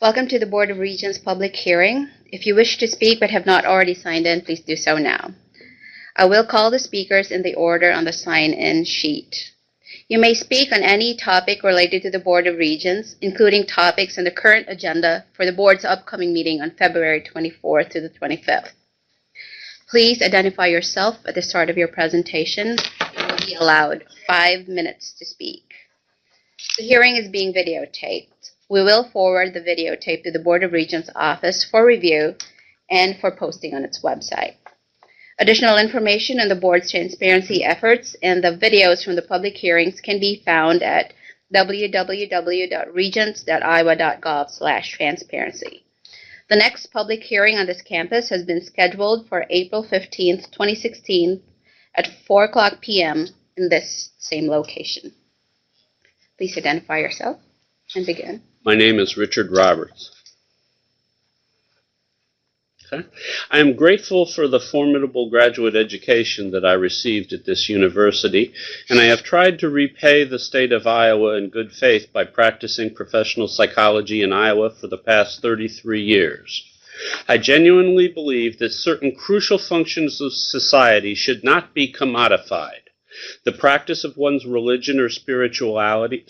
Welcome to the Board of Regents public hearing. If you wish to speak but have not already signed in, please do so now. I will call the speakers in the order on the sign-in sheet. You may speak on any topic related to the Board of Regents, including topics in the current agenda for the board's upcoming meeting on February 24th to the 25th. Please identify yourself at the start of your presentation. You will be allowed 5 minutes to speak. The hearing is being videotaped. We will forward the videotape to the Board of Regents office for review and for posting on its website. Additional information on the board's transparency efforts and the videos from the public hearings can be found at www.regents.iowa.gov/transparency. The next public hearing on this campus has been scheduled for April 15th, 2016 at 4:00 p.m. in this same location. Please identify yourself and begin. My name is Richard Roberts. Okay. I am grateful for the formidable graduate education that I received at this university, and I have tried to repay the state of Iowa in good faith by practicing professional psychology in Iowa for the past 33 years. I genuinely believe that certain crucial functions of society should not be commodified. The practice of one's religion or spirituality,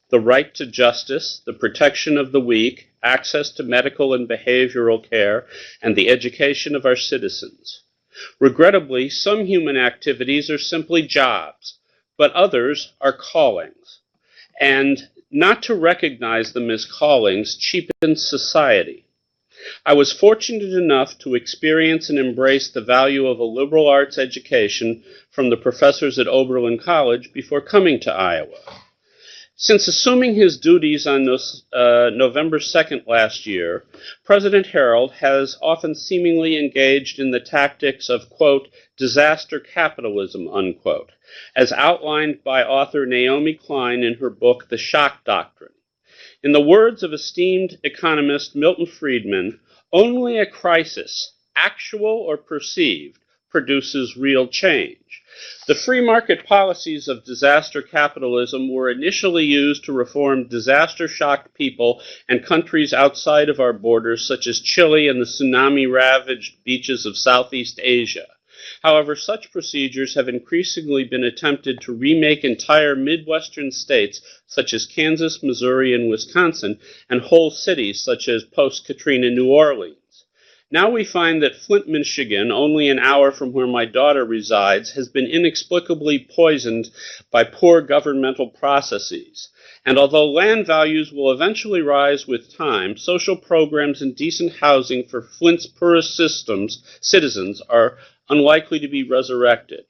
the right to justice, the protection of the weak, access to medical and behavioral care, and the education of our citizens. Regrettably, some human activities are simply jobs, but others are callings. And not to recognize them as callings cheapens society. I was fortunate enough to experience and embrace the value of a liberal arts education from the professors at Oberlin College before coming to Iowa. Since assuming his duties on November 2nd last year, President Harold has often seemingly engaged in the tactics of, quote, disaster capitalism, unquote, as outlined by author Naomi Klein in her book, The Shock Doctrine. In the words of esteemed economist Milton Friedman, only a crisis, actual or perceived, produces real change. The free market policies of disaster capitalism were initially used to reform disaster-shocked people and countries outside of our borders, such as Chile and the tsunami-ravaged beaches of Southeast Asia. However, such procedures have increasingly been attempted to remake entire Midwestern states, such as Kansas, Missouri, and Wisconsin, and whole cities, such as post-Katrina New Orleans. Now we find that Flint, Michigan, only an hour from where my daughter resides, has been inexplicably poisoned by poor governmental processes. And although land values will eventually rise with time, social programs and decent housing for Flint's poorest citizens are unlikely to be resurrected.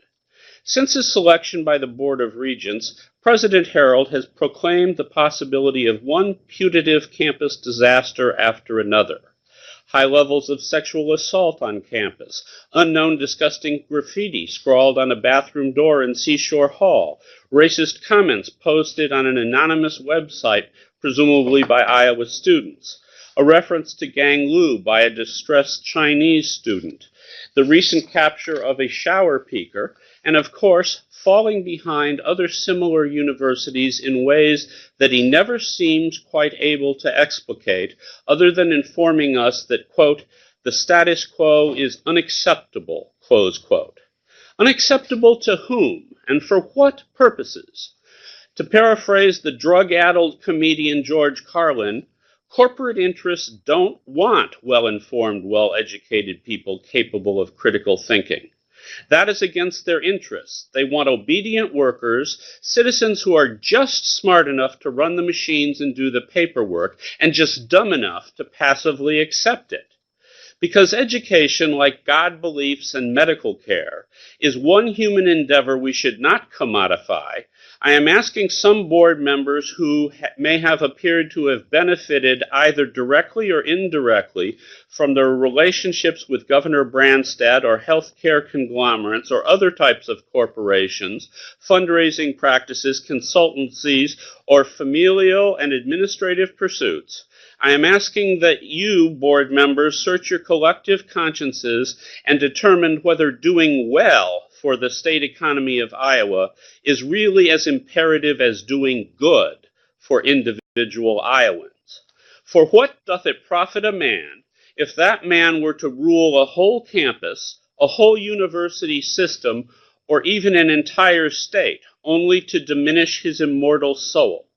Since his selection by the Board of Regents, President Harold has proclaimed the possibility of one putative campus disaster after another. High levels of sexual assault on campus, unknown disgusting graffiti scrawled on a bathroom door in Seashore Hall, racist comments posted on an anonymous website, presumably by Iowa students, a reference to gang lube by a distressed Chinese student, the recent capture of a shower peaker, and of course, falling behind other similar universities in ways that he never seems quite able to explicate, other than informing us that, quote, the status quo is unacceptable, close quote. Unacceptable to whom and for what purposes? To paraphrase the drug-addled comedian George Carlin, corporate interests don't want well-informed, well-educated people capable of critical thinking. That is against their interests. They want obedient workers, citizens who are just smart enough to run the machines and do the paperwork, and just dumb enough to passively accept it. Because education, like God beliefs and medical care, is one human endeavor we should not commodify, I am asking some board members who may have appeared to have benefited either directly or indirectly from their relationships with Governor Branstad or healthcare conglomerates or other types of corporations, fundraising practices, consultancies, or familial and administrative pursuits. I am asking that you, board members, search your collective consciences and determine whether doing well for the state economy of Iowa is really as imperative as doing good for individual Iowans. For what doth it profit a man if that man were to rule a whole campus, a whole university system, or even an entire state, only to diminish his immortal soul?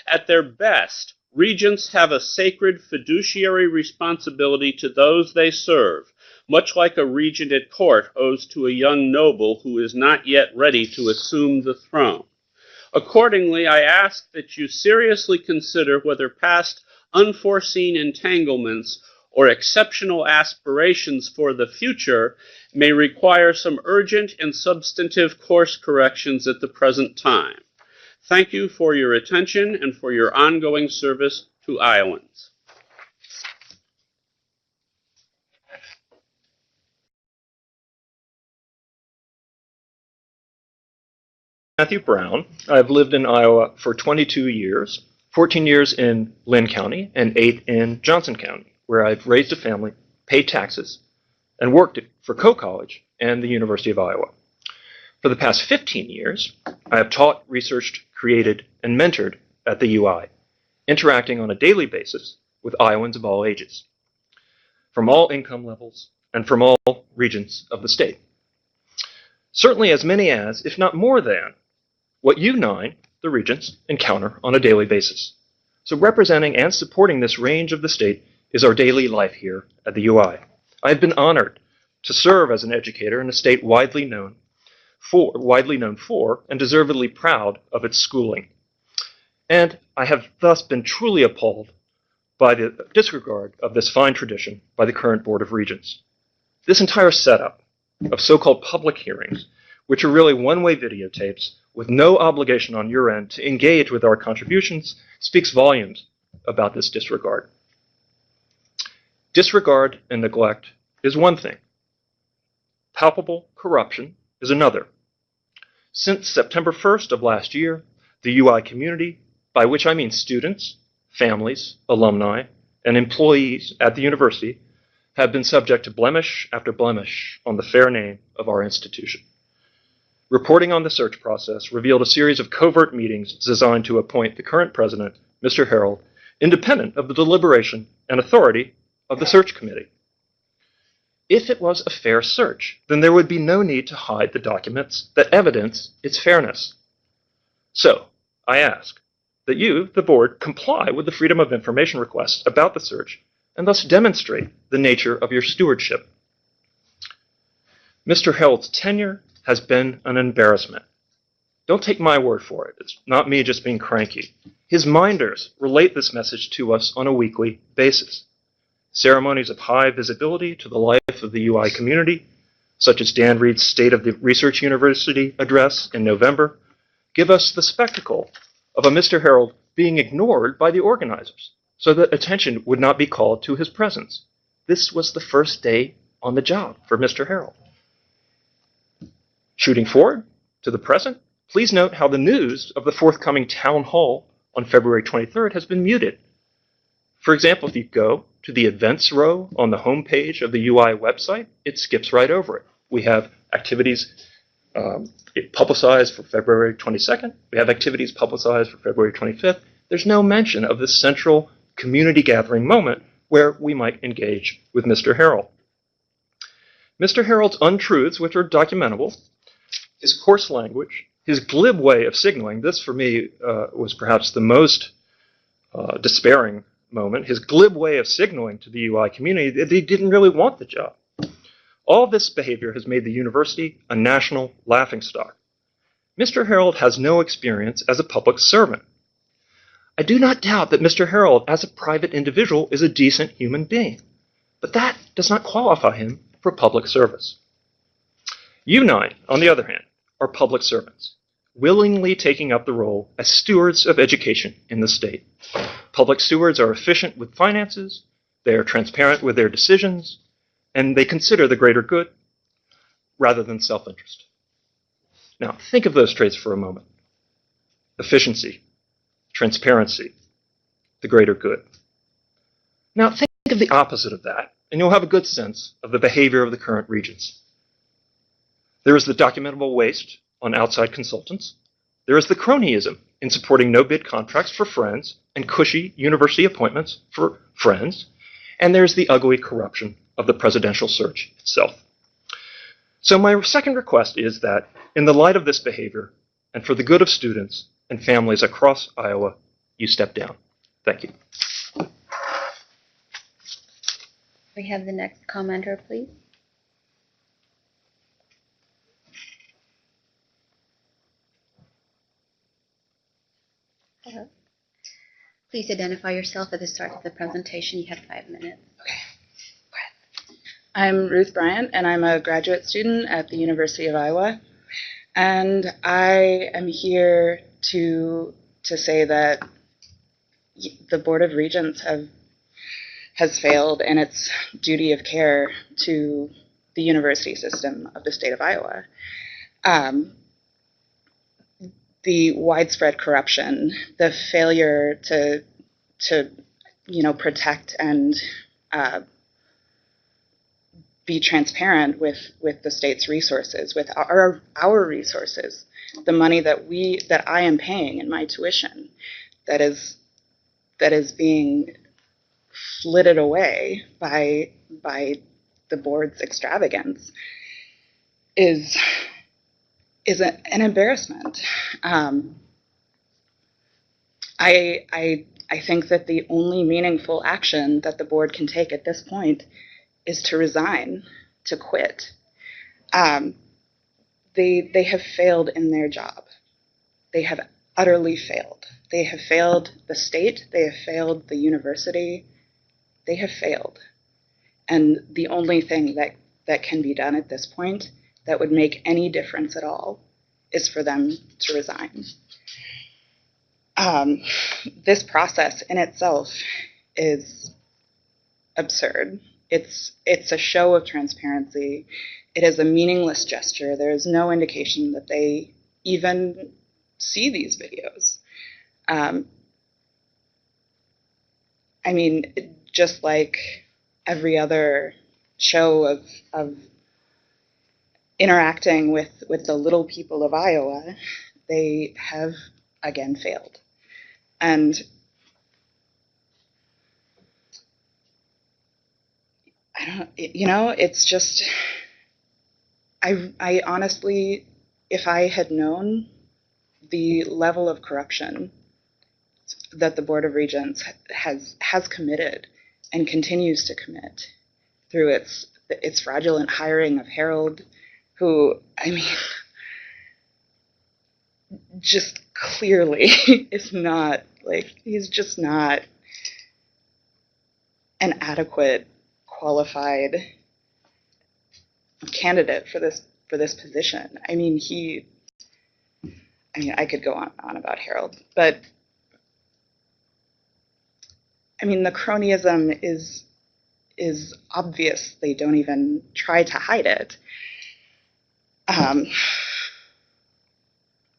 At their best, regents have a sacred fiduciary responsibility to those they serve, much like a regent at court owes to a young noble who is not yet ready to assume the throne. Accordingly, I ask that you seriously consider whether past unforeseen entanglements or exceptional aspirations for the future may require some urgent and substantive course corrections at the present time. Thank you for your attention and for your ongoing service to Iowans. Matthew Brown. I've lived in Iowa for 22 years, 14 years in Lynn County and 8 in Johnson County, where I've raised a family, paid taxes, and worked for Coe College and the University of Iowa. For the past 15 years, I have taught, researched, created, and mentored at the UI, interacting on a daily basis with Iowans of all ages, from all income levels and from all regions of the state. Certainly as many as, if not more than, what you nine, the regents, encounter on a daily basis. So representing and supporting this range of the state is our daily life here at the UI. I have been honored to serve as an educator in a state widely known for and deservedly proud of its schooling. And I have thus been truly appalled by the disregard of this fine tradition by the current Board of Regents. This entire setup of so-called public hearings, which are really one-way videotapes with no obligation on your end to engage with our contributions, speaks volumes about this disregard. Disregard and neglect is one thing. Palpable corruption is another. Since September 1st of last year, the UI community, by which I mean students, families, alumni, and employees at the university, have been subject to blemish after blemish on the fair name of our institution. Reporting on the search process revealed a series of covert meetings designed to appoint the current president, Mr. Harold, independent of the deliberation and authority of the search committee. If it was a fair search, then there would be no need to hide the documents that evidence its fairness. So, I ask that you, the board, comply with the Freedom of Information request about the search and thus demonstrate the nature of your stewardship. Mr. Harold's tenure has been an embarrassment. Don't take my word for it. It's not me just being cranky. His minders relate this message to us on a weekly basis. Ceremonies of high visibility to the life of the UI community, such as Dan Reed's State of the Research University address in November, give us the spectacle of a Mr. Harold being ignored by the organizers so that attention would not be called to his presence. This was the first day on the job for Mr. Harold. Shooting forward to the present, please note how the news of the forthcoming town hall on February 23rd has been muted. For example, if you go to the events row on the homepage of the UI website, it skips right over it. We have activities publicized for February 22nd. We have activities publicized for February 25th. There's no mention of this central community gathering moment where we might engage with Mr. Harold. Mr. Harold's untruths, which are documentable, his coarse language, his glib way of signaling, this for me was perhaps the most despairing moment, his glib way of signaling to the UI community that he didn't really want the job. All this behavior has made the university a national laughingstock. Mr. Harold has no experience as a public servant. I do not doubt that Mr. Harold, as a private individual, is a decent human being, but that does not qualify him for public service. You nine, on the other hand, are public servants, willingly taking up the role as stewards of education in the state. Public stewards are efficient with finances, they are transparent with their decisions, and they consider the greater good rather than self-interest. Now, think of those traits for a moment. Efficiency, transparency, the greater good. Now, think of the opposite of that, and you'll have a good sense of the behavior of the current regents. There is the documentable waste on outside consultants. There is the cronyism in supporting no-bid contracts for friends and cushy university appointments for friends. And there's the ugly corruption of the presidential search itself. So my second request is that, in the light of this behavior, and for the good of students and families across Iowa, you step down. Thank you. We have the next commenter, please. Hello. Please identify yourself at the start of the presentation. You have 5 minutes. I'm Ruth Bryant, and I'm a graduate student at the University of Iowa. And I am here to say that the Board of Regents has failed in its duty of care to the university system of the state of Iowa. The widespread corruption, the failure to protect and be transparent with the state's resources, with our resources, the money that I am paying in my tuition, that is being flitted away by the board's extravagance, is an embarrassment. I think that the only meaningful action that the board can take at this point is to resign, to quit. They have failed in their job. They have utterly failed. They have failed the state. They have failed the university. They have failed. And the only thing that can be done at this point that would make any difference at all is for them to resign. This process in itself is absurd. It's a show of transparency. It is a meaningless gesture. There is no indication that they even see these videos. I mean, just like every other show of interacting with the little people of Iowa, they have again failed. And it's just, I honestly, if I had known the level of corruption that the Board of Regents has committed and continues to commit through its fraudulent hiring of Harold, who, I mean, just clearly is not, he's just not an adequate, qualified candidate for this position. I mean, I could go on about Harold, but I mean, the cronyism is obvious. They don't even try to hide it.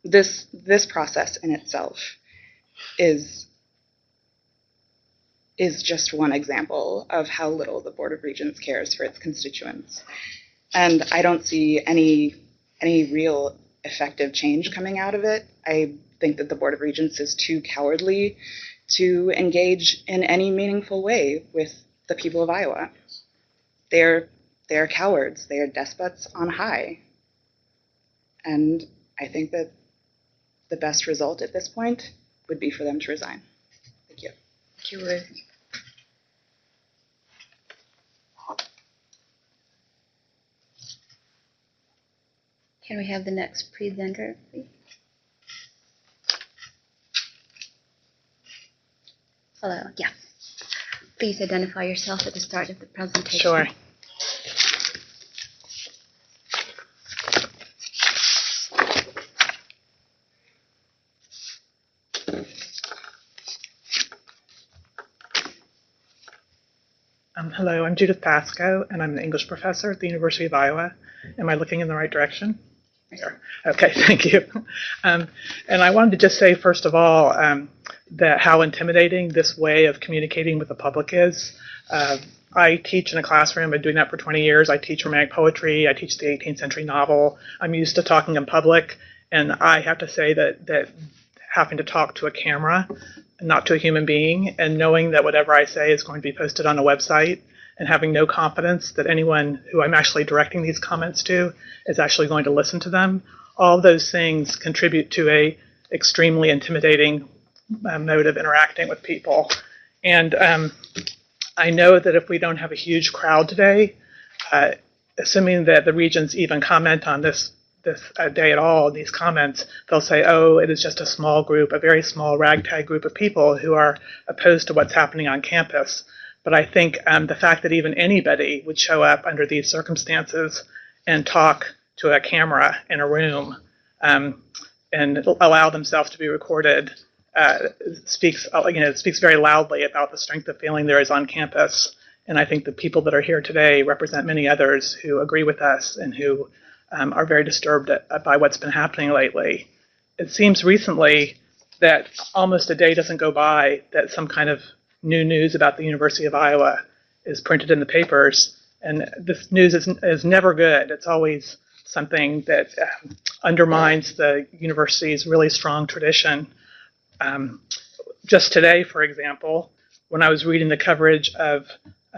This process in itself is just one example of how little the Board of Regents cares for its constituents. And I don't see any real effective change coming out of it. I think that the Board of Regents is too cowardly to engage in any meaningful way with the people of Iowa. They're cowards. They are despots on high. And I think that the best result at this point would be for them to resign. Thank you. Thank you, Ruth. Can we have the next presenter, please? Hello, yeah. Please identify yourself at the start of the presentation. Sure. Hello, I'm Judith Pascoe, and I'm an English professor at the University of Iowa. Am I looking in the right direction? Here. Okay, thank you. And I wanted to just say, first of all, that how intimidating this way of communicating with the public is. I teach in a classroom. I've been doing that for 20 years. I teach Romantic poetry. I teach the 18th century novel. I'm used to talking in public, and I have to say that having to talk to a camera and not to a human being, and knowing that whatever I say is going to be posted on a website, and having no confidence that anyone who I'm actually directing these comments to is actually going to listen to them. All those things contribute to a extremely intimidating mode of interacting with people. And I know that if we don't have a huge crowd today, assuming that the regents even comment on this day at all, these comments, they'll say, oh, it is just a small group, a very small ragtag group of people who are opposed to what's happening on campus. But I think the fact that even anybody would show up under these circumstances and talk to a camera in a room and allow themselves to be recorded speaks very loudly about the strength of feeling there is on campus. And I think the people that are here today represent many others who agree with us and who are very disturbed by what's been happening lately. It seems recently that almost a day doesn't go by that some kind of new news about the University of Iowa is printed in the papers. And this news is never good. It's always something that undermines the university's really strong tradition. Just today, for example, when I was reading the coverage of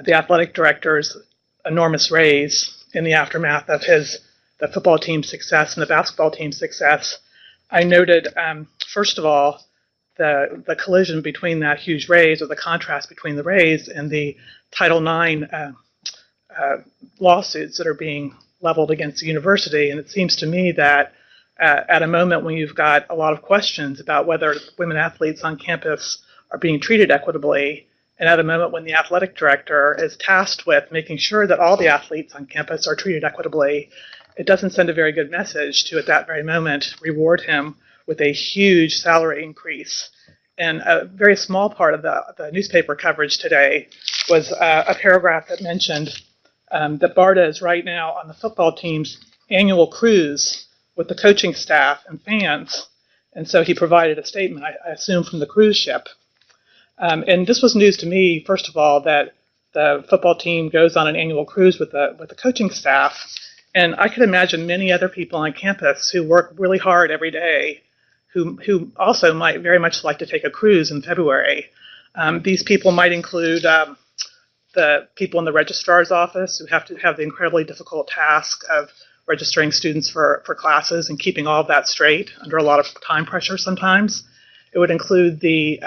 the athletic director's enormous raise in the aftermath of the football team's success and the basketball team's success, I noted, first of all, the collision between that huge raise, or the contrast between the raise and the Title IX lawsuits that are being leveled against the university. And it seems to me that at a moment when you've got a lot of questions about whether women athletes on campus are being treated equitably, and at a moment when the athletic director is tasked with making sure that all the athletes on campus are treated equitably, it doesn't send a very good message to, at that very moment, reward him with a huge salary increase. And a very small part of the newspaper coverage today was a paragraph that mentioned that BARDA is right now on the football team's annual cruise with the coaching staff and fans. And so he provided a statement, I assume, from the cruise ship. And this was news to me, first of all, that the football team goes on an annual cruise with the coaching staff. And I could imagine many other people on campus who work really hard every day who also might very much like to take a cruise in February. These people might include the people in the registrar's office who have to have the incredibly difficult task of registering students for classes and keeping all of that straight under a lot of time pressure sometimes. It would include the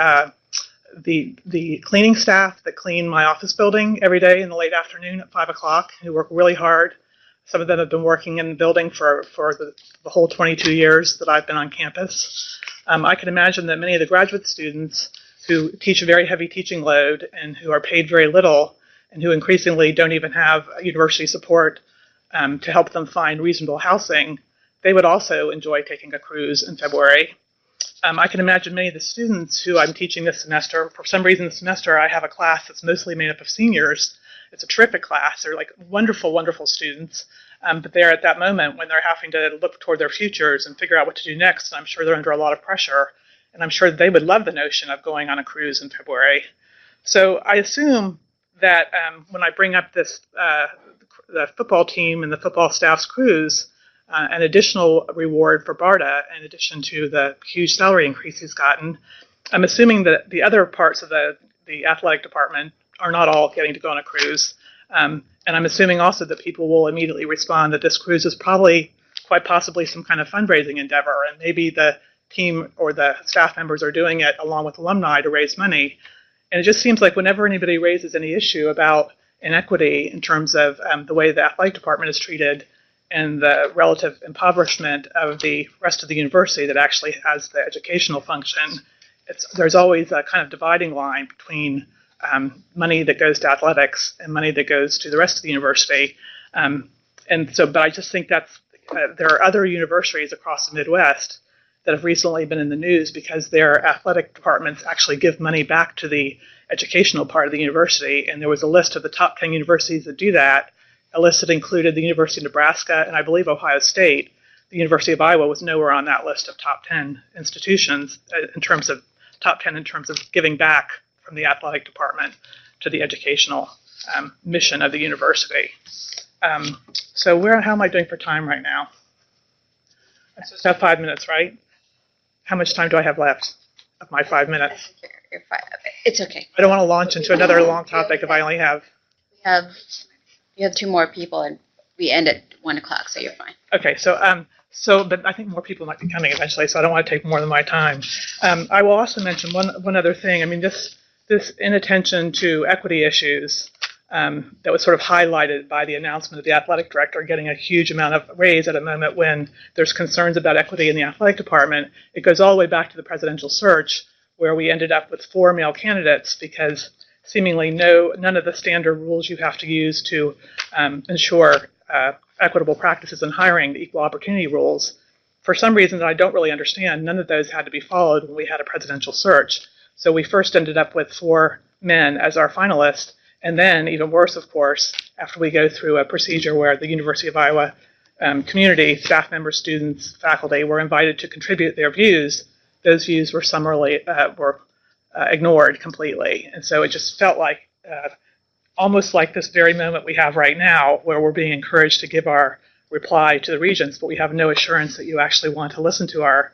cleaning staff that clean my office building every day in the late afternoon at 5 o'clock, who work really hard. Some of them have been working in the building for the whole 22 years that I've been on campus. I can imagine that many of the graduate students who teach a very heavy teaching load and who are paid very little and who increasingly don't even have university support to help them find reasonable housing, they would also enjoy taking a cruise in February. I can imagine many of the students who I'm teaching this semester. For some reason this semester I have a class that's mostly made up of seniors. It's a terrific class. They're like wonderful, wonderful students. But they're at that moment when they're having to look toward their futures and figure out what to do next. And I'm sure they're under a lot of pressure. And I'm sure they would love the notion of going on a cruise in February. So I assume that when I bring up this, the football team and the football staff's cruise, an additional reward for BARDA, in addition to the huge salary increase he's gotten, I'm assuming that the other parts of the athletic department are not all getting to go on a cruise. And I'm assuming also that people will immediately respond that this cruise is probably, quite possibly, some kind of fundraising endeavor, and maybe the team or the staff members are doing it along with alumni to raise money. And it just seems like whenever anybody raises any issue about inequity in terms of the way the athletic department is treated and the relative impoverishment of the rest of the university that actually has the educational function, there's always a kind of dividing line between money that goes to athletics and money that goes to the rest of the university. But I just think that's there are other universities across the Midwest that have recently been in the news because their athletic departments actually give money back to the educational part of the university. And there was a list of the top 10 universities that do that, a list that included the University of Nebraska and I believe Ohio State. The University of Iowa was nowhere on that list of top 10 institutions in terms of giving back from the athletic department to the educational mission of the university. So how am I doing for time right now? I just have 5 minutes, right? How much time do I have left of my 5 minutes? You're fine. It's okay. I don't want to launch into another long topic if I only have. You have two more people, and we end at 1:00, so you're fine. Okay, but I think more people might be coming eventually, so I don't want to take more than my time. I will also mention one other thing. I mean, this inattention to equity issues that was sort of highlighted by the announcement of the athletic director getting a huge amount of raise at a moment when there's concerns about equity in the athletic department. It goes all the way back to the presidential search, where we ended up with 4 male candidates because seemingly none of the standard rules you have to use to ensure equitable practices in hiring, the equal opportunity rules, for some reason that I don't really understand, none of those had to be followed when we had a presidential search. So we first ended up with 4 men as our finalists, and then, even worse, of course, after we go through a procedure where the University of Iowa community, staff members, students, faculty, were invited to contribute their views, those views were summarily ignored completely. And so it just felt like almost like this very moment we have right now, where we're being encouraged to give our reply to the regents, but we have no assurance that you actually want to listen to our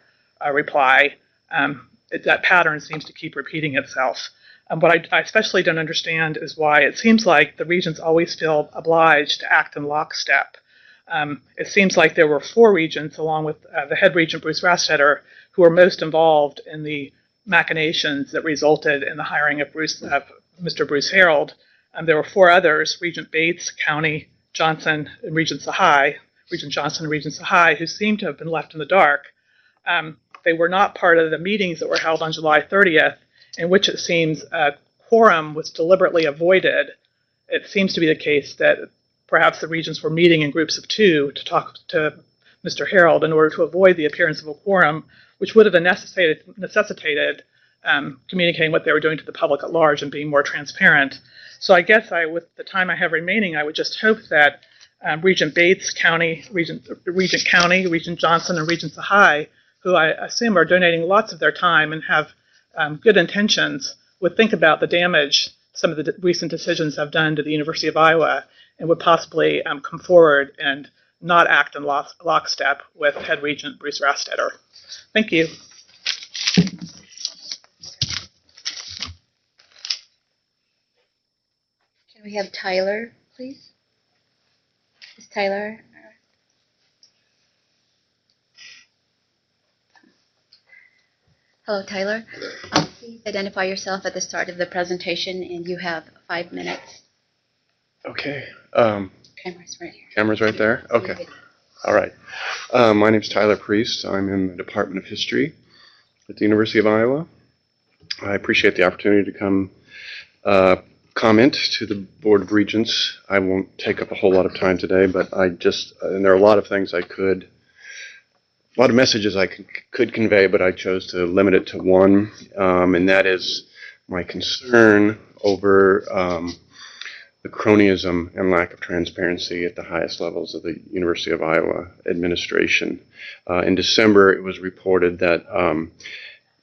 reply. That pattern seems to keep repeating itself. What I especially don't understand is why it seems like the regents always feel obliged to act in lockstep. It seems like there were 4 regents, along with the head regent, Bruce Rastetter, who were most involved in the machinations that resulted in the hiring of Mr. Bruce Harold. There were 4 others, Regent Bates, County, Johnson, and Regent Johnson and Regent Sahai, who seemed to have been left in the dark. They were not part of the meetings that were held on July 30th, in which it seems a quorum was deliberately avoided. It seems to be the case that perhaps the regents were meeting in groups of 2 to talk to Mr. Harold in order to avoid the appearance of a quorum, which would have necessitated communicating what they were doing to the public at large and being more transparent. So I guess with the time I have remaining, I would just hope that Regent Bates, Regent County, Regent Johnson, and Regent Sahai, who I assume are donating lots of their time and have good intentions, would think about the damage some of the recent decisions have done to the University of Iowa, and would possibly come forward and not act in lockstep with head regent Bruce Rastetter. Thank you. Can we have Tyler, please? Is Tyler? Hello, Tyler. Please identify yourself at the start of the presentation, and you have 5 minutes. Okay. Camera's right here. Camera's right there? Okay. All right. My name's Tyler Priest. I'm in the Department of History at the University of Iowa. I appreciate the opportunity to come comment to the Board of Regents. I won't take up a whole lot of time today, but and there are a lot of things a lot of messages I could convey, but I chose to limit it to one, and that is my concern over the cronyism and lack of transparency at the highest levels of the University of Iowa administration. In December, it was reported that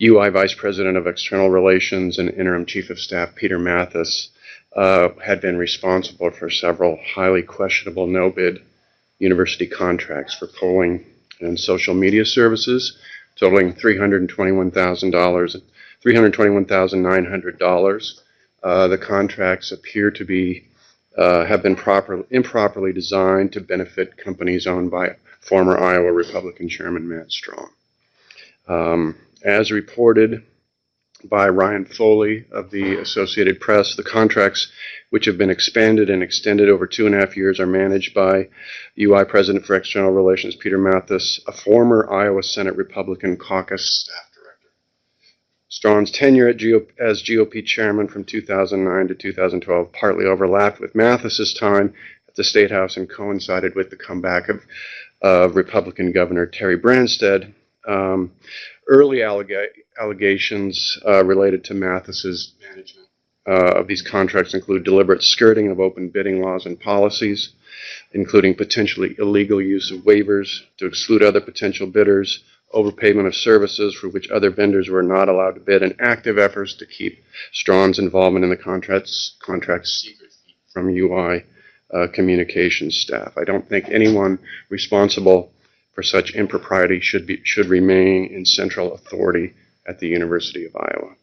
UI Vice President of External Relations and Interim Chief of Staff Peter Mathis had been responsible for several highly questionable no-bid university contracts for polling and social media services, totaling $321,000 and $321,900. The contracts appear to have been improperly designed to benefit companies owned by former Iowa Republican Chairman Matt Strong. As reported by Ryan Foley of the Associated Press, the contracts, which have been expanded and extended over 2.5 years, are managed by UI President for External Relations Peter Mathis, a former Iowa Senate Republican caucus staff director. Strong's tenure as GOP chairman from 2009 to 2012 partly overlapped with Mathis's time at the State House and coincided with the comeback of Republican Governor Terry Branstad. Early allegations related to Mathis's management of these contracts include deliberate skirting of open bidding laws and policies, including potentially illegal use of waivers to exclude other potential bidders, overpayment of services for which other vendors were not allowed to bid, and active efforts to keep Strong's involvement in the contracts secret from UI communications staff. I don't think anyone responsible for such impropriety should remain in central authority at the University of Iowa.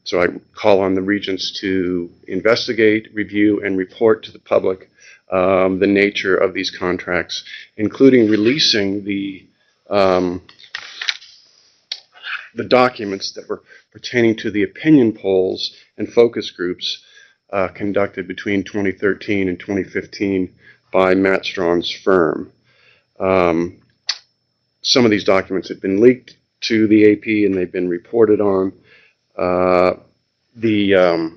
So I call on the regents to investigate, review, and report to the public the nature of these contracts, including releasing the documents that were pertaining to the opinion polls and focus groups conducted between 2013 and 2015 by Matt Strawn's firm. Some of these documents have been leaked to the AP and they've been reported on. The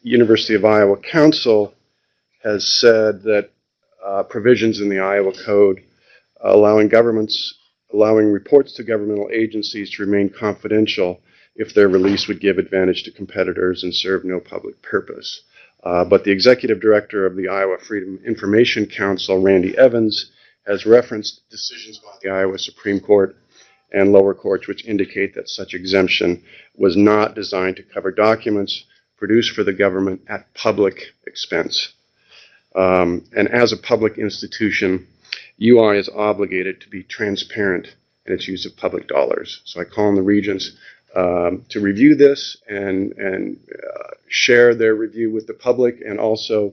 University of Iowa Council has said that provisions in the Iowa Code allowing reports to governmental agencies to remain confidential if their release would give advantage to competitors and serve no public purpose. But the executive director of the Iowa Freedom Information Council, Randy Evans, has referenced decisions by the Iowa Supreme Court and lower courts which indicate that such exemption was not designed to cover documents produced for the government at public expense. And as a public institution, UI is obligated to be transparent in its use of public dollars. So I call on the regents to review this and share their review with the public, and also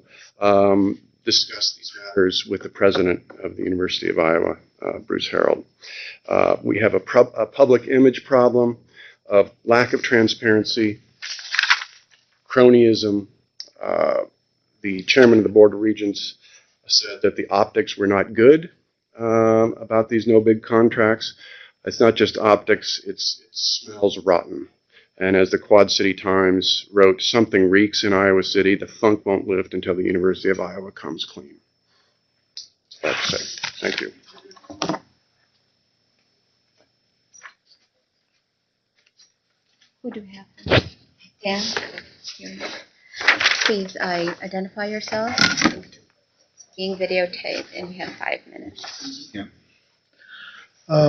discuss these matters with the president of the University of Iowa, Bruce Harold. We have a public image problem of lack of transparency, cronyism. The chairman of the Board of Regents said that the optics were not good about these no-bid contracts. It's not just optics, it smells rotten. And as the Quad City Times wrote, something reeks in Iowa City, the funk won't lift until the University of Iowa comes clean. That's all I have to say. Thank you. Who do we have? Dan? Here. Please identify yourself. Being videotaped, and we have 5 minutes. Yeah.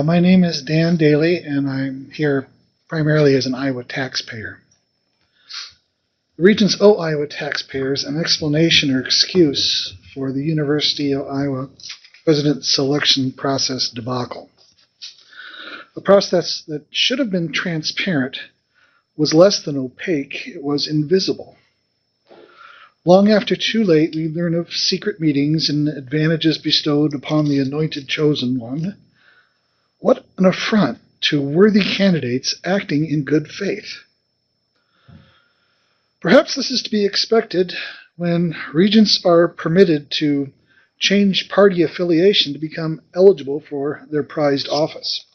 My name is Dan Daly, and I'm here primarily as an Iowa taxpayer. The Regents owe Iowa taxpayers an explanation or excuse for the University of Iowa president selection process debacle. A process that should have been transparent was less than opaque, it was invisible. Long after too late, we learn of secret meetings and advantages bestowed upon the anointed chosen one. What an affront to worthy candidates acting in good faith. Perhaps this is to be expected when regents are permitted to change party affiliation to become eligible for their prized office.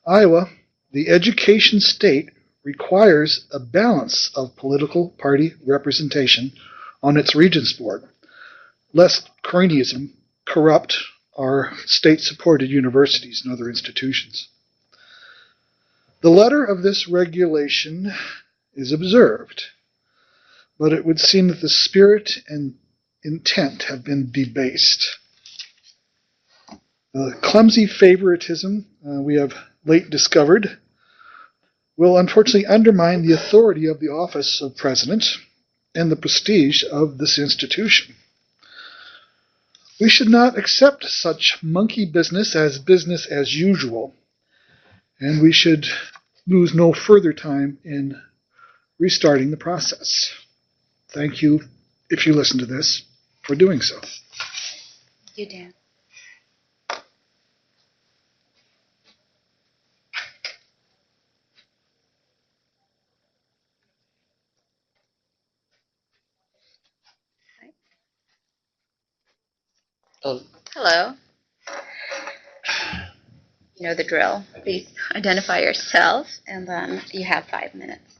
Iowa, the education state, requires a balance of political party representation on its regents board, lest cronyism corrupt our state-supported universities and other institutions. The letter of this regulation is observed, but it would seem that the spirit and intent have been debased. The clumsy favoritism we have late discovered will unfortunately undermine the authority of the office of president and the prestige of this institution. We should not accept such monkey business as usual, and we should lose no further time in restarting the process. Thank you, if you listen to this, for doing so. Thank you, Dan. Hello. You know the drill. Please identify yourself, and then you have 5 minutes.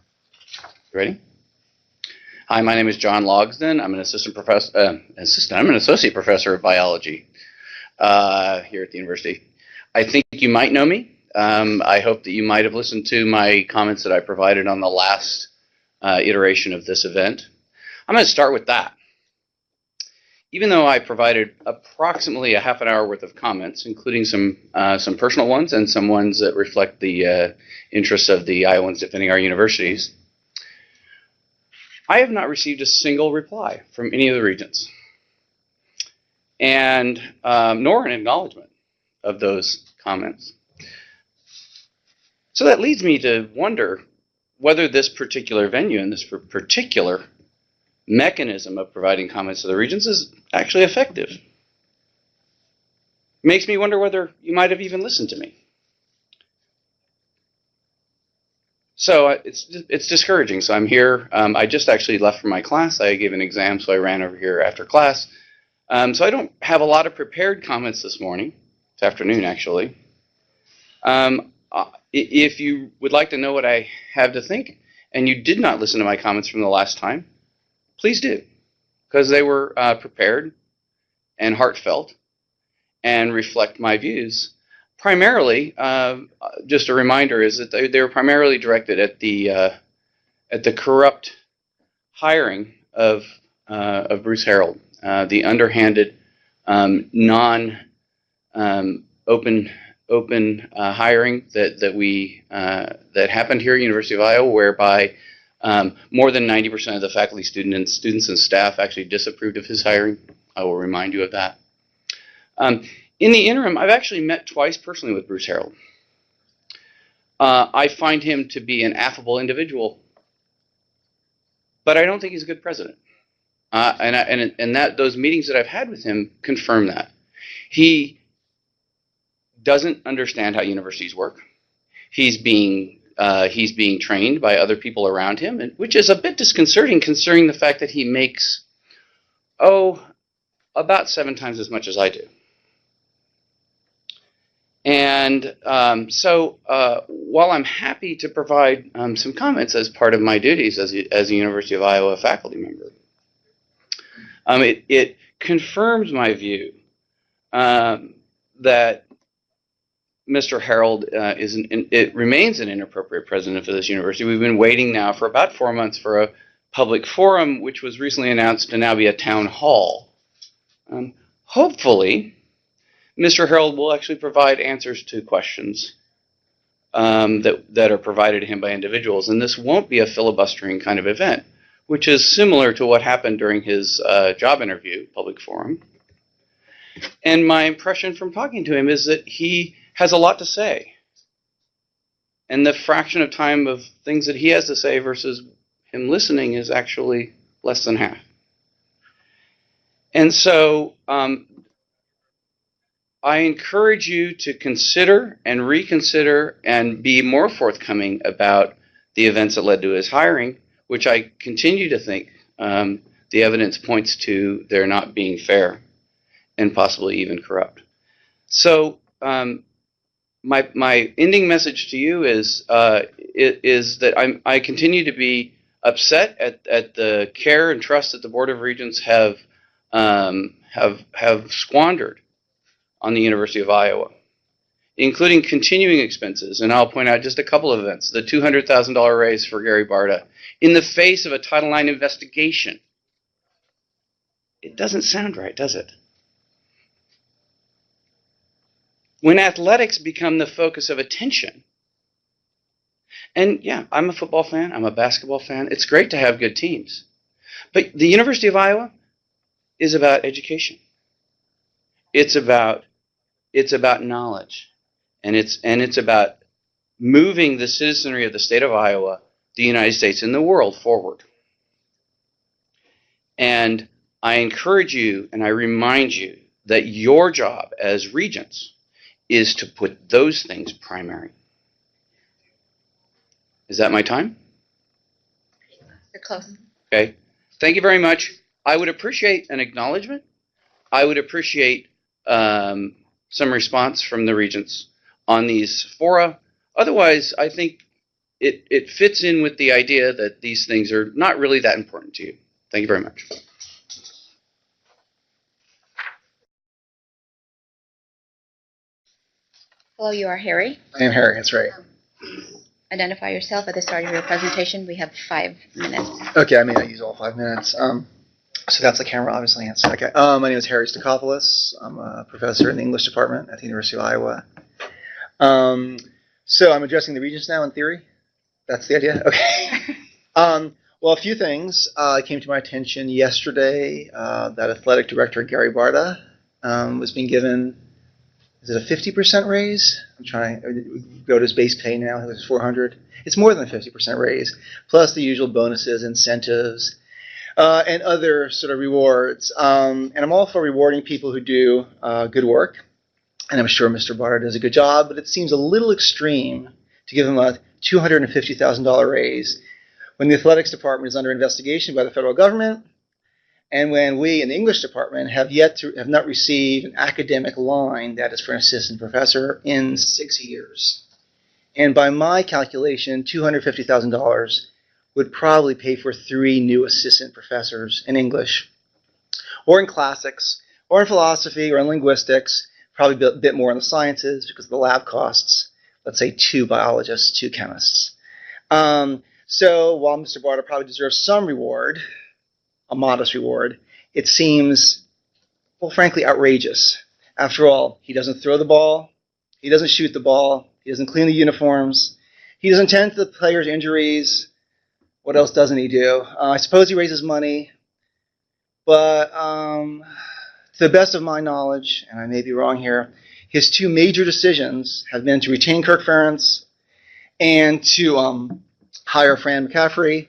You ready? Hi, my name is John Logsden. I'm an associate professor of biology here at the university. I think you might know me. I hope that you might have listened to my comments that I provided on the last iteration of this event. I'm going to start with that. Even though I provided approximately a half an hour worth of comments, including some personal ones and some ones that reflect the interests of the Iowans defending our universities, I have not received a single reply from any of the regents, and nor an acknowledgement of those comments. So that leads me to wonder whether this particular venue and this particular mechanism of providing comments to the regents is actually effective. Makes me wonder whether you might have even listened to me. So it's discouraging. So I'm here. I just actually left from my class. I gave an exam, so I ran over here after class. So I don't have a lot of prepared comments this morning. This afternoon, actually. If you would like to know what I have to think, and you did not listen to my comments from the last time, please do, because they were prepared and heartfelt and reflect my views. Primarily, just a reminder, is that they were primarily directed at the corrupt hiring of Bruce Harold, the underhanded, non-open hiring that happened here at University of Iowa, whereby more than 90% of the faculty, students, and staff actually disapproved of his hiring. I will remind you of that. In the interim, I've actually met twice personally with Bruce Harold. I find him to be an affable individual, but I don't think he's a good president. And those meetings that I've had with him confirm that. He doesn't understand how universities work. He's being trained by other people around him, which is a bit disconcerting considering the fact that he makes, about 7 times as much as I do. And so while I'm happy to provide some comments as part of my duties as a University of Iowa faculty member, it confirms my view that Mr. Harold remains an inappropriate president for this university. We've been waiting now for about 4 months for a public forum, which was recently announced to now be a town hall. Hopefully, Mr. Harold will actually provide answers to questions that are provided to him by individuals, and this won't be a filibustering kind of event, which is similar to what happened during his job interview, public forum. And my impression from talking to him is that he has a lot to say, and the fraction of time of things that he has to say versus him listening is actually less than half. And so I encourage you to consider and reconsider and be more forthcoming about the events that led to his hiring, which I continue to think the evidence points to their not being fair and possibly even corrupt. So my ending message to you is that I continue to be upset at the care and trust that the Board of Regents have squandered on the University of Iowa, including continuing expenses. And I'll point out just a couple of events. The $200,000 raise for Gary Barta in the face of a Title IX investigation. It doesn't sound right, does it? When athletics become the focus of attention, and yeah, I'm a football fan, I'm a basketball fan, it's great to have good teams. But the University of Iowa is about education. It's about knowledge, and it's about moving the citizenry of the state of Iowa, the United States, and the world forward. And I encourage you and I remind you that your job as regents is to put those things primary. Is that my time? You're close. Okay. Thank you very much. I would appreciate an acknowledgement. I would appreciate some response from the regents on these fora. Otherwise, I think it fits in with the idea that these things are not really that important to you. Thank you very much. Hello, you are Harry. I am Harry, that's right. Identify yourself at the start of your presentation. We have 5 minutes. Okay, I may not use all 5 minutes. So that's the camera, obviously. Okay. My name is Harry Stakopoulos. I'm a professor in the English department at the University of Iowa. So I'm addressing the regents now in theory? That's the idea? Okay. Well, a few things came to my attention yesterday. That athletic director, Gary Barta, was being given is it a 50% raise? I'm trying to go to his base pay now. It was 400. It's more than a 50% raise, plus the usual bonuses, incentives, and other sort of rewards. And I'm all for rewarding people who do good work. And I'm sure Mr. Barr does a good job, but it seems a little extreme to give him a $250,000 raise when the athletics department is under investigation by the federal government, and when we in the English department have not received an academic line that is for an assistant professor in 6 years. And by my calculation, $250,000 would probably pay for 3 new assistant professors in English, or in classics, or in philosophy, or in linguistics, probably a bit more in the sciences because of the lab costs. Let's say 2 biologists, 2 chemists. So while Mr. Barter probably deserves some reward, a modest reward, it seems, well, frankly, outrageous. After all, he doesn't throw the ball, he doesn't shoot the ball, he doesn't clean the uniforms, he doesn't tend to the players' injuries. What else doesn't he do? I suppose he raises money, but to the best of my knowledge, and I may be wrong here, his 2 major decisions have been to retain Kirk Ferentz and to hire Fran McCaffrey.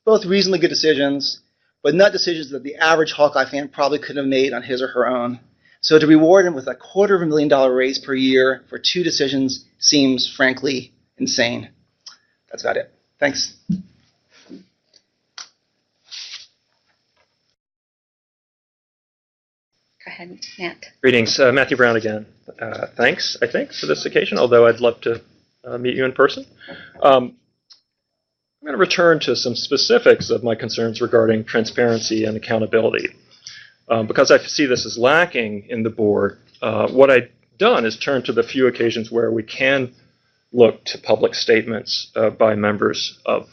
Both reasonably good decisions, but not decisions that the average Hawkeye fan probably couldn't have made on his or her own. So to reward him with a $250,000 raise per year for 2 decisions seems, frankly, insane. That's about it. Thanks. Go ahead, Matt. Greetings, Matthew Brown again. Thanks, I think, for this occasion, although I'd love to meet you in person. I'm going to return to some specifics of my concerns regarding transparency and accountability. Because I see this as lacking in the board, what I've done is turn to the few occasions where we can look to public statements by members of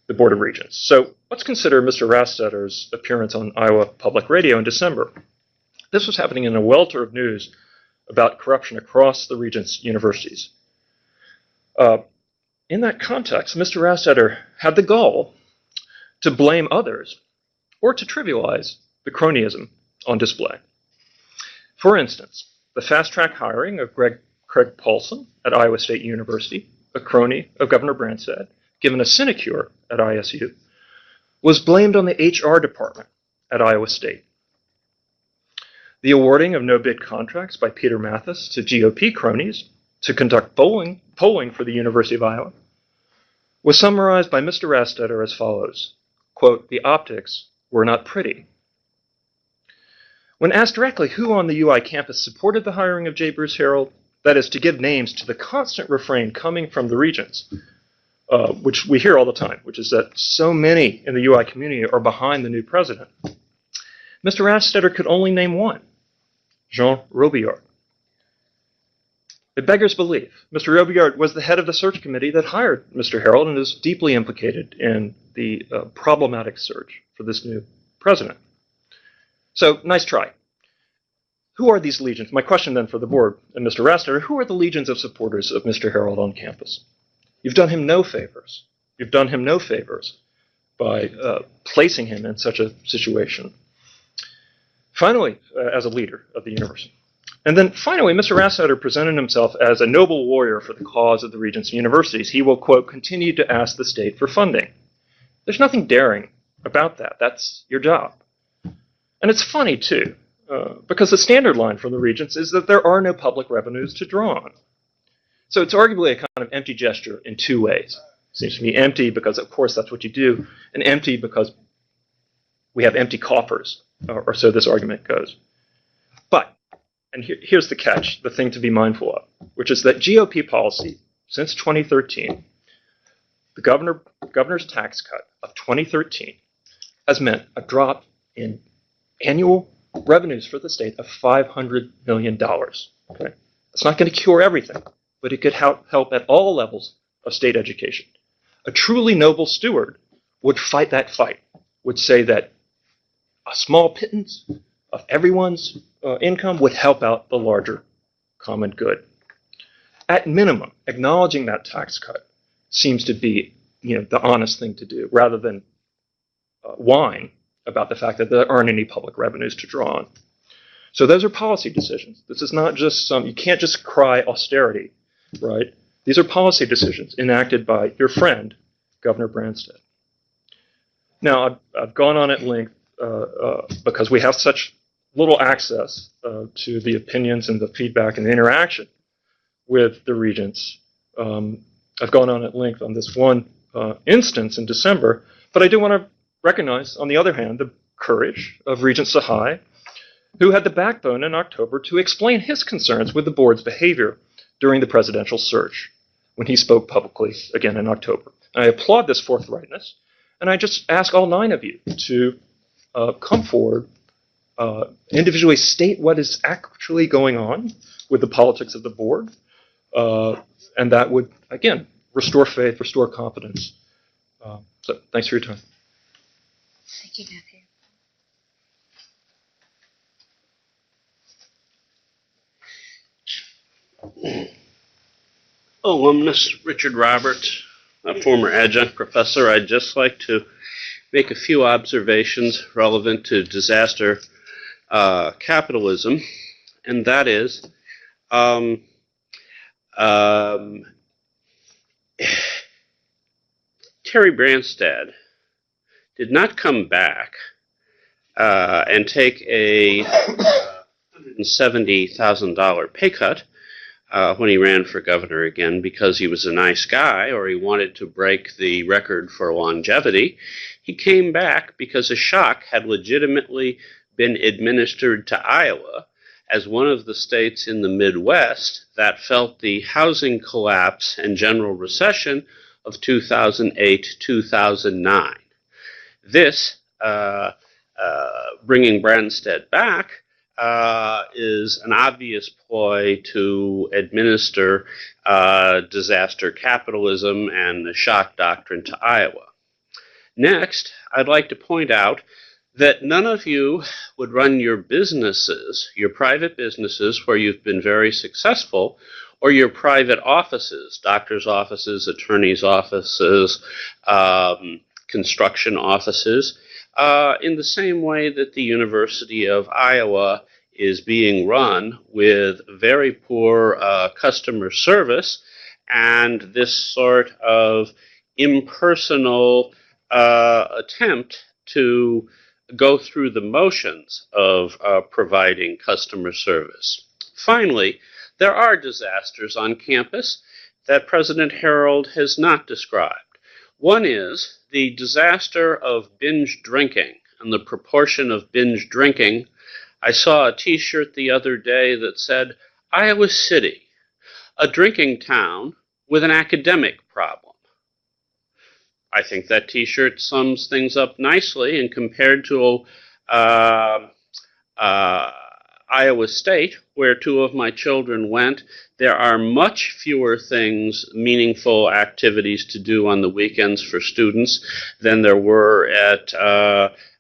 the Board of Regents. So let's consider Mr. Rastetter's appearance on Iowa Public Radio in December. This was happening in a welter of news about corruption across the Regents' universities. In that context, Mr. Rastetter had the gall to blame others or to trivialize the cronyism on display. For instance, the fast-track hiring of Craig Paulson at Iowa State University, a crony of Governor Branstad, given a sinecure at ISU, was blamed on the HR department at Iowa State. The awarding of no-bid contracts by Peter Mathis to GOP cronies to conduct polling for the University of Iowa was summarized by Mr. Rastetter as follows, quote, "The optics were not pretty." When asked directly who on the UI campus supported the hiring of J. Bruce Harreld, that is to give names to the constant refrain coming from the Regents, which we hear all the time, which is that so many in the UI community are behind the new president, Mr. Rastetter could only name one, Jean Robillard. It beggars belief. Mr. Robillard was the head of the search committee that hired Mr. Harreld and is deeply implicated in the problematic search for this new president. So, nice try. Who are these legions? My question then for the board and Mr. Rastetter, who are the legions of supporters of Mr. Harreld on campus? You've done him no favors. You've done him no favors by placing him in such a situation. Finally, as a leader of the university. And then finally, Mr. Rastetter presented himself as a noble warrior for the cause of the Regents universities. He will, quote, continue to ask the state for funding. There's nothing daring about that. That's your job. And it's funny, too, because the standard line from the Regents is that there are no public revenues to draw on. So it's arguably a kind of empty gesture in 2 ways. It seems to me empty because, of course, that's what you do, and empty because we have empty coffers, or so this argument goes. But, and here's the catch, the thing to be mindful of, which is that GOP policy since 2013, the governor's tax cut of 2013, has meant a drop in annual revenues for the state of $500 million. Okay? It's not going to cure everything, but it could help at all levels of state education. A truly noble steward would fight that fight, would say that a small pittance of everyone's income would help out the larger common good. At minimum, acknowledging that tax cut seems to be, the honest thing to do, rather than whine about the fact that there aren't any public revenues to draw on. So those are policy decisions. This is not just you can't just cry austerity, right? These are policy decisions enacted by your friend, Governor Branstad. Now, I've gone on at length because we have such little access to the opinions and the feedback and the interaction with the regents. I've gone on at length on this one instance in December, but I do want to recognize, on the other hand, the courage of Regent Sahai, who had the backbone in October to explain his concerns with the board's behavior during the presidential search when he spoke publicly again in October. And I applaud this forthrightness, and I just ask all 9 of you to come forward, individually state what is actually going on with the politics of the board, and that would, again, restore faith, restore confidence. So thanks for your time. Thank you, Matthew. Alumnus Richard Roberts, a former adjunct professor. I'd just like to make a few observations relevant to disaster capitalism, and that is Terry Branstad did not come back and take a $170,000 pay cut when he ran for governor again because he was a nice guy or he wanted to break the record for longevity. He came back because a shock had legitimately been administered to Iowa as one of the states in the Midwest that felt the housing collapse and general recession of 2008-2009. This, bringing Branstad back, is an obvious ploy to administer disaster capitalism and the shock doctrine to Iowa. Next, I'd like to point out that none of you would run your businesses, your private businesses where you've been very successful, or your private offices, doctors' offices, attorneys' offices, construction offices, in the same way that the University of Iowa is being run with very poor customer service and this sort of impersonal attempt to go through the motions of providing customer service. Finally, there are disasters on campus that President Harold has not described. One is the disaster of binge drinking and the proportion of binge drinking. I saw a t-shirt the other day that said, Iowa City, a drinking town with an academic problem. I think that t-shirt sums things up nicely, and compared to Iowa State, where 2 of my children went, there are much fewer things, meaningful activities to do on the weekends for students than there were at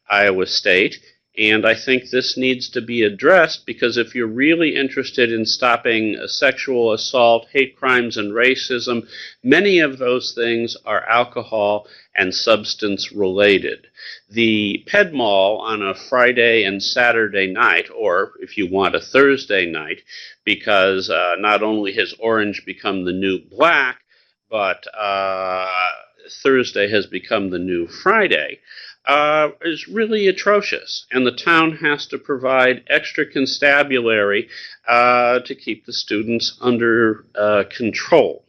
Iowa State. And I think this needs to be addressed because if you're really interested in stopping sexual assault, hate crimes, and racism, many of those things are alcohol and substance related. The Ped Mall on a Friday and Saturday night, or if you want a Thursday night, because not only has orange become the new black, but Thursday has become the new Friday, is really atrocious, and the town has to provide extra constabulary to keep the students under control.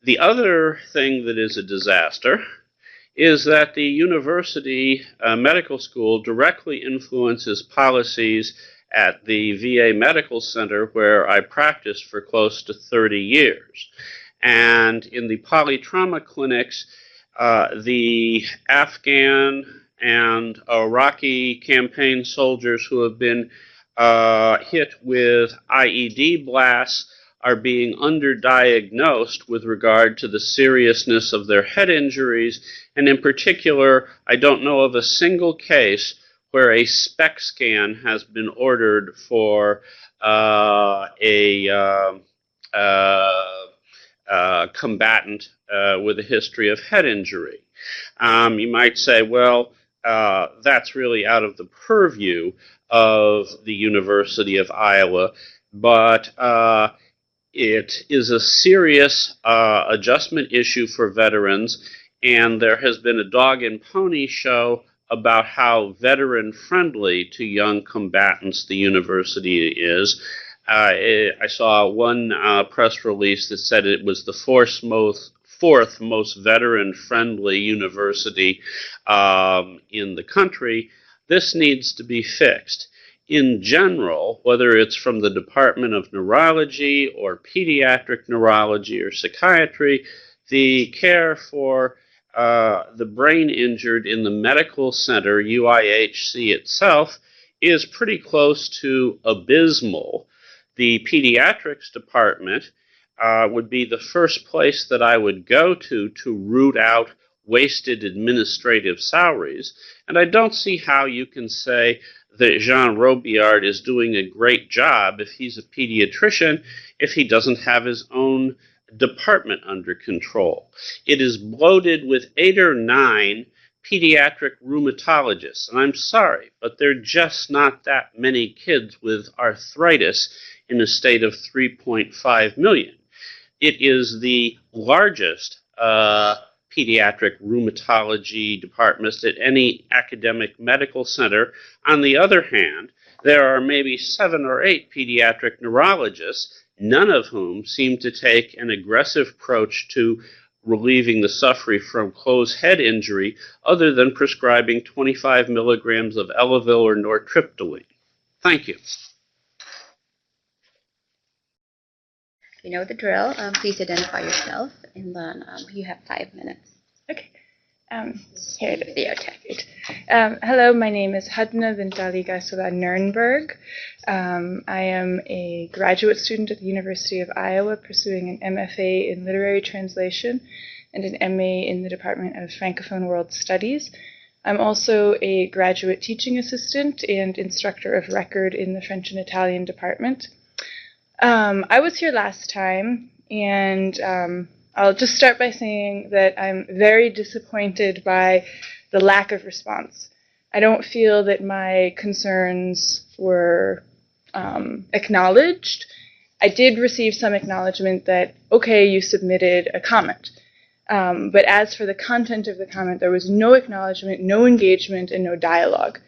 The other thing that is a disaster is that the university medical school directly influences policies at the VA Medical Center where I practiced for close to 30 years. And in the polytrauma clinics, the Afghan and Iraqi campaign soldiers who have been hit with IED blasts are being underdiagnosed with regard to the seriousness of their head injuries. And in particular, I don't know of a single case where a SPECT scan has been ordered for combatant with a history of head injury. You might say, well, that's really out of the purview of the University of Iowa, but it is a serious adjustment issue for veterans, and there has been a dog and pony show about how veteran friendly to young combatants the university is. I saw one press release that said it was the fourth most veteran friendly university in the country. This needs to be fixed. In general, whether it's from the Department of Neurology or Pediatric Neurology or Psychiatry, the care for the brain injured in the medical center, UIHC itself, is pretty close to abysmal. The pediatrics department would be the first place that I would go to root out wasted administrative salaries. And I don't see how you can say that Jean Robillard is doing a great job if he's a pediatrician, if he doesn't have his own department under control. It is bloated with 8 or 9 pediatric rheumatologists, and I'm sorry, but there are just not that many kids with arthritis in a state of 3.5 million. It is the largest pediatric rheumatology department at any academic medical center. On the other hand, there are maybe 7 or 8 pediatric neurologists, none of whom seem to take an aggressive approach to relieving the suffering from closed head injury other than prescribing 25 milligrams of Elavil or nortriptyline. Thank you. You know the drill. Please identify yourself, and then you have 5 minutes. Okay. Here it is. Yeah, okay. Hello, my name is Hadna Vintali Gaisova Nurnberg. I am a graduate student at the University of Iowa pursuing an MFA in Literary Translation and an MA in the Department of Francophone World Studies. I'm also a graduate teaching assistant and instructor of record in the French and Italian department. I was here last time, and I'll just start by saying that I'm very disappointed by the lack of response. I don't feel that my concerns were acknowledged. I did receive some acknowledgement that, okay, you submitted a comment. But as for the content of the comment, there was no acknowledgement, no engagement, and no dialogue.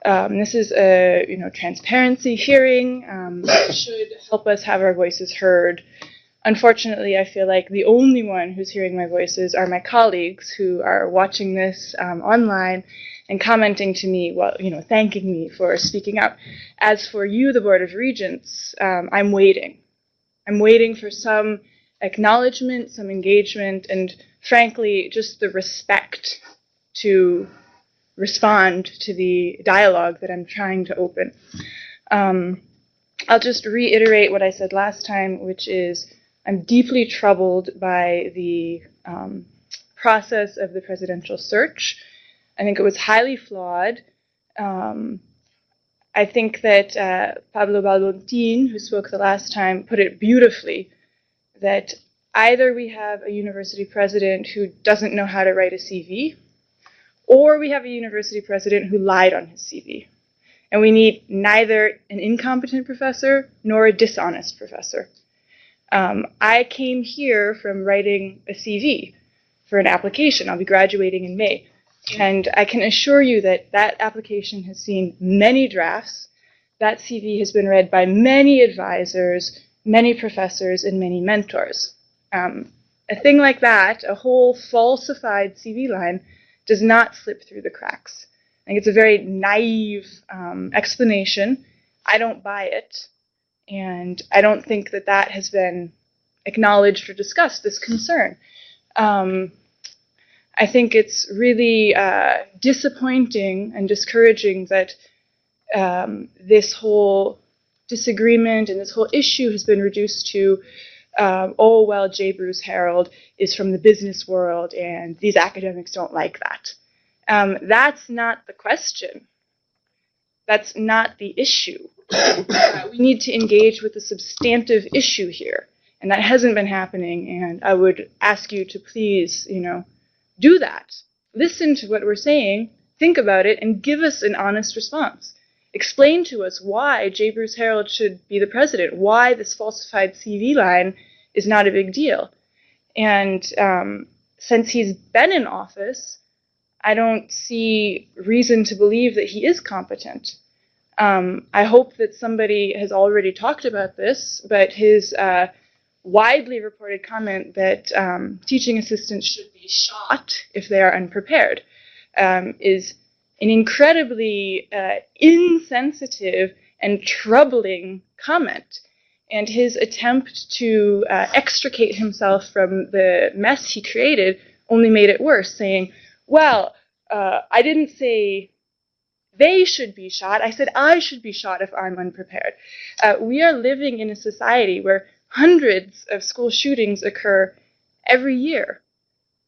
This is a transparency hearing that should help us have our voices heard. Unfortunately, I feel like the only one who's hearing my voices are my colleagues who are watching this online and commenting to me, thanking me for speaking out. As for you, the Board of Regents, I'm waiting. I'm waiting for some acknowledgement, some engagement, and frankly, just the respect to respond to the dialogue that I'm trying to open. I'll just reiterate what I said last time, which is I'm deeply troubled by the process of the presidential search. I think it was highly flawed. I think that Pablo Balbontin, who spoke the last time, put it beautifully, that either we have a university president who doesn't know how to write a CV, or we have a university president who lied on his CV. And we need neither an incompetent professor nor a dishonest professor. I came here from writing a CV for an application. I'll be graduating in May. And I can assure you that that application has seen many drafts. That CV has been read by many advisors, many professors, and many mentors. A thing like that, a whole falsified CV line, does not slip through the cracks. I think it's a very naive explanation. I don't buy it. And I don't think that that has been acknowledged or discussed, this concern. I think it's really disappointing and discouraging that this whole disagreement and this whole issue has been reduced to, J. Bruce Harold is from the business world and these academics don't like that. That's not the question. That's not the issue. We need to engage with the substantive issue here, and that hasn't been happening, and I would ask you to please, do that. Listen to what we're saying, think about it and give us an honest response. Explain to us why J. Bruce Harreld should be the president, why this falsified CV line is not a big deal. And since he's been in office, I don't see reason to believe that he is competent. I hope that somebody has already talked about this, but his widely reported comment that teaching assistants should be shot if they are unprepared is an incredibly insensitive and troubling comment. And his attempt to extricate himself from the mess he created only made it worse, saying, well, I didn't say they should be shot. I said I should be shot if I'm unprepared. We are living in a society where hundreds of school shootings occur every year.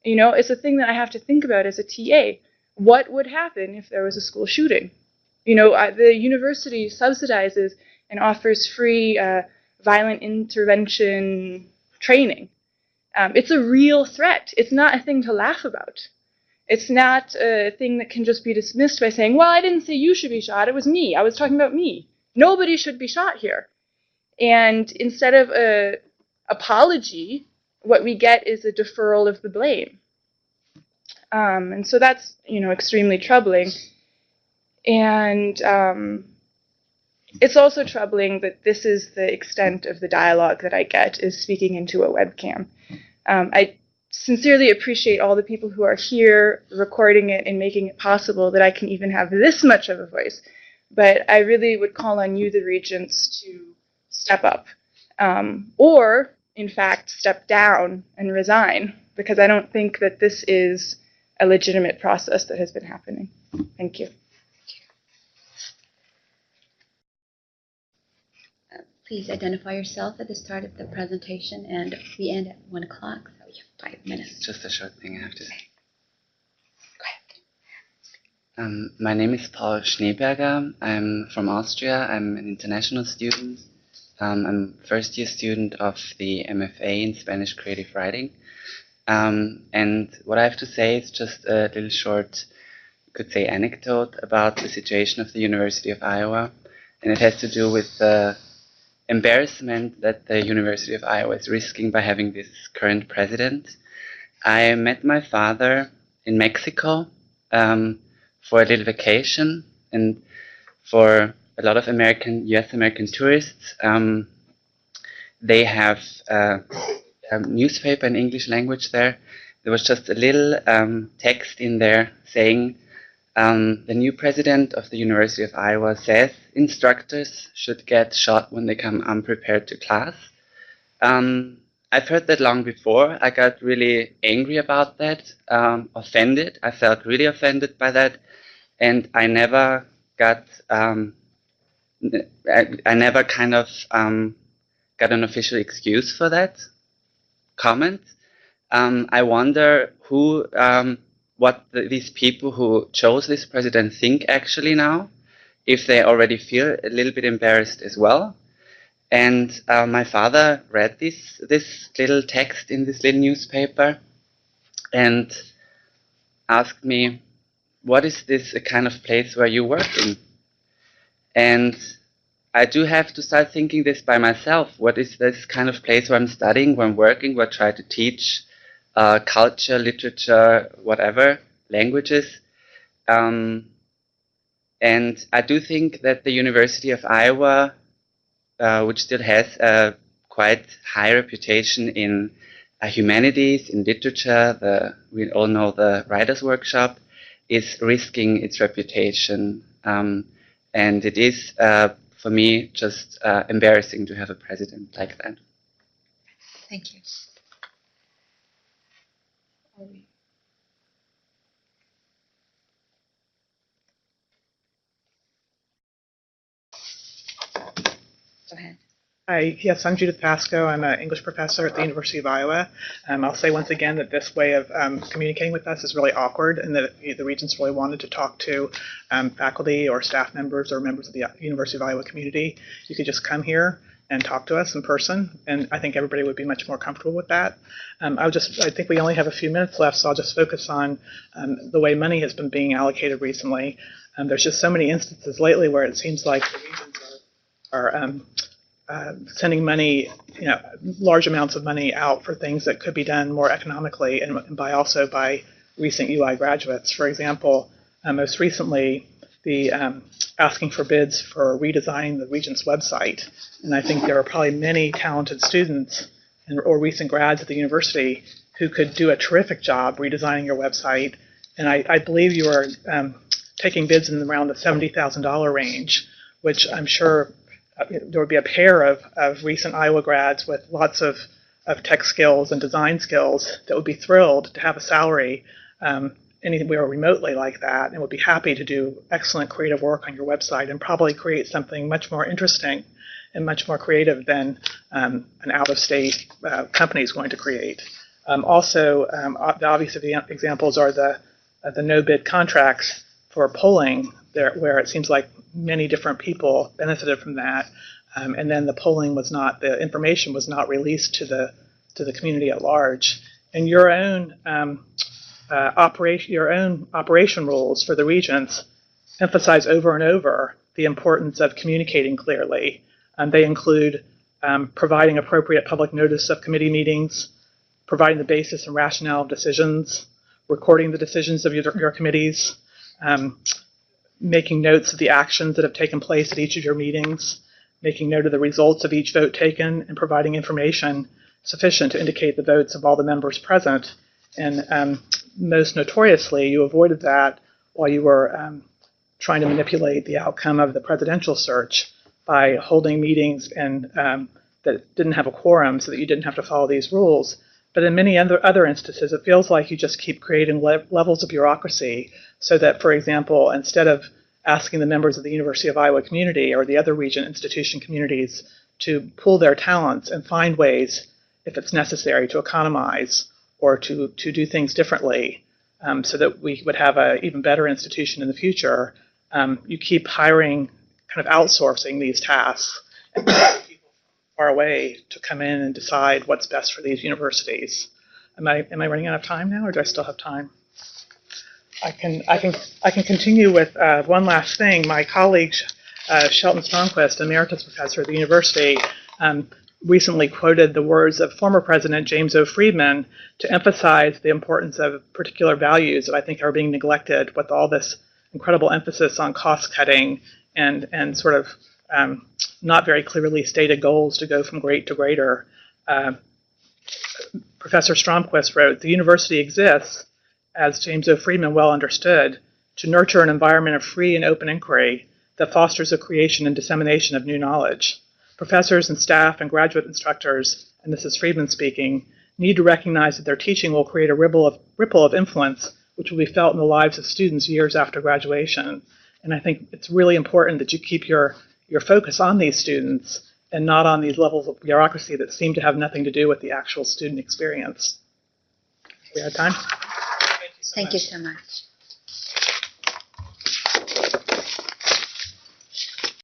You know, it's a thing that I have to think about as a TA. What would happen if there was a school shooting? You know, the university subsidizes and offers free violent intervention training. It's a real threat. It's not a thing to laugh about. It's not a thing that can just be dismissed by saying, well, I didn't say you should be shot. It was me. I was talking about me. Nobody should be shot here. And instead of an apology, what we get is a deferral of the blame. And so that's, you know, extremely troubling. And it's also troubling that this is the extent of the dialogue that I get, is speaking into a webcam. I sincerely appreciate all the people who are here recording it and making it possible that I can even have this much of a voice. But I really would call on you, the regents, to step up. Or, in fact, step down and resign, because I don't think that this is a legitimate process that has been happening. Thank you. Please identify yourself at the start of the presentation, and we end at 1 o'clock, so you have 5 minutes. Just a short thing I have to say. Go ahead. My name is Paul Schneeberger. I'm from Austria. I'm an international student. I'm first-year student of the MFA in Spanish Creative Writing. And what I have to say is just a little short, you could say, anecdote about the situation of the University of Iowa. And it has to do with the embarrassment that the University of Iowa is risking by having this current president. I met my father in Mexico for a little vacation, and for a lot of US American tourists, they have a newspaper in English language there. There was just a little text in there saying, the new president of the University of Iowa says instructors should get shot when they come unprepared to class. I've heard that long before. I got really angry about that, offended. I felt really offended by that, and I never got, I never kind of got an official excuse for that comment. I wonder who, what these people who chose this president think actually now, if they already feel a little bit embarrassed as well. And my father read this little text in this little newspaper and asked me, what is this a kind of place where you work in? And I do have to start thinking this by myself. What is this kind of place where I'm studying, where I'm working, where I try to teach culture, literature, whatever, languages. And I do think that the University of Iowa, which still has a quite high reputation in humanities, in literature, we all know the Writers' Workshop, is risking its reputation. And it is, for me, just embarrassing to have a president like that. Thank you. Go ahead. Hi, yes, I'm Judith Pascoe. I'm an English professor at the University of Iowa. I'll say once again that this way of communicating with us is really awkward, and that if the regents really wanted to talk to faculty or staff members or members of the University of Iowa community, you could just come here and talk to us in person, and I think everybody would be much more comfortable with that. I think we only have a few minutes left, so I'll just focus on the way money has been being allocated recently. There's just so many instances lately where it seems like the regions are sending money, large amounts of money out for things that could be done more economically, and by recent UI graduates. For example, most recently, the asking for bids for redesigning the Regent's website. And I think there are probably many talented students or recent grads at the university who could do a terrific job redesigning your website. And I believe you are taking bids in around the $70,000 range, which I'm sure there would be a pair of recent Iowa grads with lots of tech skills and design skills that would be thrilled to have a salary anywhere remotely like that, and would be happy to do excellent creative work on your website and probably create something much more interesting and much more creative than an out-of-state company is going to create. The obvious examples are the no-bid contracts for polling, where it seems like many different people benefited from that, and then the information was not released to the community at large. And your own operation rules for the regents emphasize over and over the importance of communicating clearly. They include providing appropriate public notice of committee meetings, providing the basis and rationale of decisions, recording the decisions of your committees, making notes of the actions that have taken place at each of your meetings, making note of the results of each vote taken, and providing information sufficient to indicate the votes of all the members present. And most notoriously, you avoided that while you were trying to manipulate the outcome of the presidential search by holding meetings that didn't have a quorum so that you didn't have to follow these rules. But in many other instances, it feels like you just keep creating levels of bureaucracy so that, for example, instead of asking the members of the University of Iowa community or the other Regent institution communities to pool their talents and find ways, if it's necessary, to economize or to do things differently so that we would have an even better institution in the future, you keep hiring, kind of outsourcing these tasks and people far away to come in and decide what's best for these universities. Am I running out of time now, or do I still have time? I can continue with one last thing. My colleague Shelton Stromquist, emeritus professor at the university, recently quoted the words of former President James O. Friedman to emphasize the importance of particular values that I think are being neglected with all this incredible emphasis on cost cutting and sort of not very clearly stated goals to go from great to greater. Professor Stromquist wrote, "The university exists, as James O. Friedman well understood, to nurture an environment of free and open inquiry that fosters the creation and dissemination of new knowledge. Professors and staff and graduate instructors," and this is Friedman speaking, "need to recognize that their teaching will create a ripple of influence which will be felt in the lives of students years after graduation." And I think it's really important that you keep your focus on these students and not on these levels of bureaucracy that seem to have nothing to do with the actual student experience. We have time? Thank you so much.